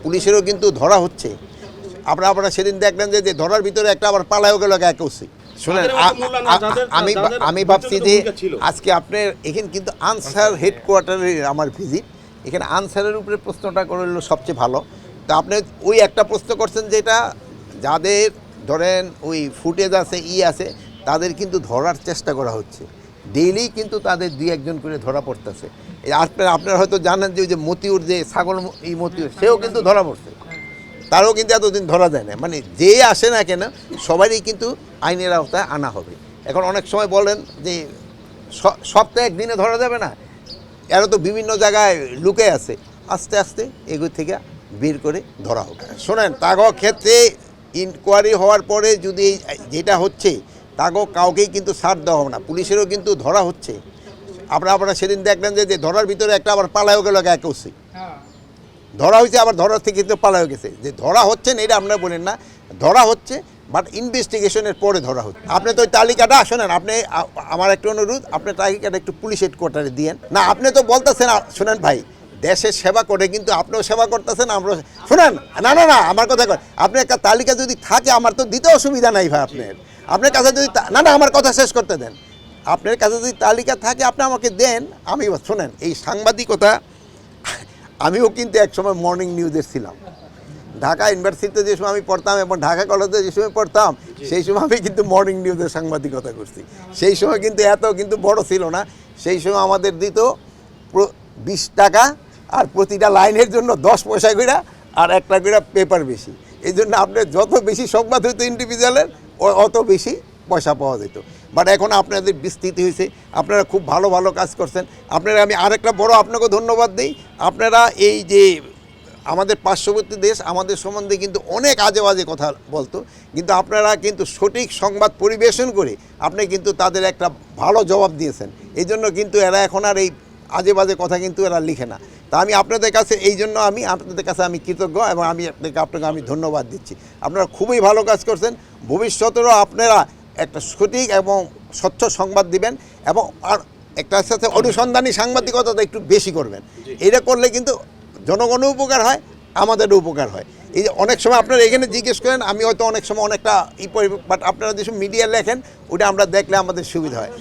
পুলিশেরও কিন্তু ধরা হচ্ছে। আপনারা সেদিন দেখলেন যে ধরার ভিতরে একটা আবার পালায়ও গেল এক ওসি। শুনেন, আমি ভাবছি যে আজকে আপনার এখানে কিন্তু আনসার হেডকোয়ার্টারে আমার ভিজিট, এখানে আনসারের উপরে প্রশ্নটা করলো সবচেয়ে ভালো। তো আপনি ওই একটা প্রশ্ন করছেন যেটা যাদের ধরেন ওই ফুটেজ আছে আছে তাদের কিন্তু ধরার চেষ্টা করা হচ্ছে, ডেইলি কিন্তু তাদের দুই একজন করে ধরা পড়তেছে। আপনারা হয়তো জানেন যে ওই যে মতিউর যে ছাগল মতিউর সেও কিন্তু ধরা পড়ছে, তারও কিন্তু এতদিন ধরা যায় না। মানে যে আসে না কেন সবারই কিন্তু আইনের আওতায় আনা হবে। এখন অনেক সময় বলেন যে সপ্তাহে একদিনে ধরা যাবে না, এরা তো বিভিন্ন জায়গায় লুকে আছে, আস্তে আস্তে এগুলো থেকে বের করে ধরা হবে। শোনেন, তাগো ক্ষেত্রে ইনকোয়ারি হওয়ার পরে যদি যেটা হচ্ছে তাগো কাউকেই কিন্তু ছাড় দেওয়া হবে না, পুলিশেরও কিন্তু ধরা হচ্ছে। আপনারা সেদিন দেখলেন যে ধরার ভিতরে একটা আবার পালায়ও গেল এক ওসি। ধরা হয়েছে, আবার ধরার থেকে কিন্তু পালায়ও গেছে। যে ধরা হচ্ছে না এটা আপনারা বলেন না, ধরা হচ্ছে, বাট ইনভেস্টিগেশনের পরে ধরা হচ্ছে। আপনি তো ওই তালিকাটা শোনেন, আপনি আমার একটা অনুরোধ, আপনি তালিকাটা একটু পুলিশ হেডকোয়ার্টারে দিয়েন না। আপনি তো বলতেছেন, শোনেন ভাই, দেশের সেবা করে কিন্তু আপনিও সেবা করতেছেন, আমরা শোনেন না আমার কথা কর। আপনি একটা তালিকা যদি থাকে আমার তো দিতে অসুবিধা নাই ভাই। আপনার কাছে যদি না আমার কথা শেষ করতে দেন। আপনার কাছে যদি তালিকা থাকে আপনি আমাকে দেন। আমি শোনেন, এই সাংবাদিকতা আমিও কিন্তু একসময় মর্নিং নিউজের ছিলাম। ঢাকা ইউনিভার্সিটিতে যে সময় আমি পড়তাম এবং ঢাকা কলেজে যে সময় পড়তাম সেই সময় আমি কিন্তু মর্নিং নিউজের সাংবাদিকতা করছি। সেই সময় কিন্তু এত কিন্তু বড় ছিল না। সেই সময় আমাদের দিত 20 টাকা, আর প্রতিটা লাইনের জন্য 10 পয়সা করে, আর 1 টাকা করে পেপার বেশি। এই জন্য আপনার যত বেশি সংবাদ হইতো ইন্ডিভিজুয়ালের অত বেশি পয়সা পাওয়া যেত। বাট এখন আপনাদের বিস্তৃতি হয়েছে, আপনারা খুব ভালো ভালো কাজ করছেন। আপনারা আমি আরেকটা বড় আপনাকে ধন্যবাদ দিই। আপনারা এই যে আমাদের পার্শ্ববর্তী দেশ আমাদের সম্বন্ধে কিন্তু অনেক আজে বাজে কথা বলতো, কিন্তু আপনারা কিন্তু সঠিক সংবাদ পরিবেশন করে আপনি কিন্তু তাদের একটা ভালো জবাব দিয়েছেন। এই জন্য কিন্তু এরা এখন আর এই আজে বাজে কথা কিন্তু এরা লিখে না। তা আমি আপনাদের কাছে এই জন্য আপনাদের কাছে আমি কৃতজ্ঞ এবং আপনাকে আমি ধন্যবাদ দিচ্ছি। আপনারা খুবই ভালো কাজ করছেন। ভবিষ্যতেরও আপনারা একটা সঠিক এবং স্বচ্ছ সংবাদ দিবেন, এবং আর একটা সাথে অনুসন্ধানী সাংবাদিকতা একটু বেশি করবেন। এটা করলে কিন্তু জনগণের উপকার হয়, আমাদেরও উপকার হয়। এই যে অনেক সময় আপনারা এখানে জিজ্ঞেস করেন, আমি হয়তো অনেক সময় অনেকটা বাট আপনারা যেসব মিডিয়া লেখেন ওটা আমরা দেখলে আমাদের সুবিধা হয়।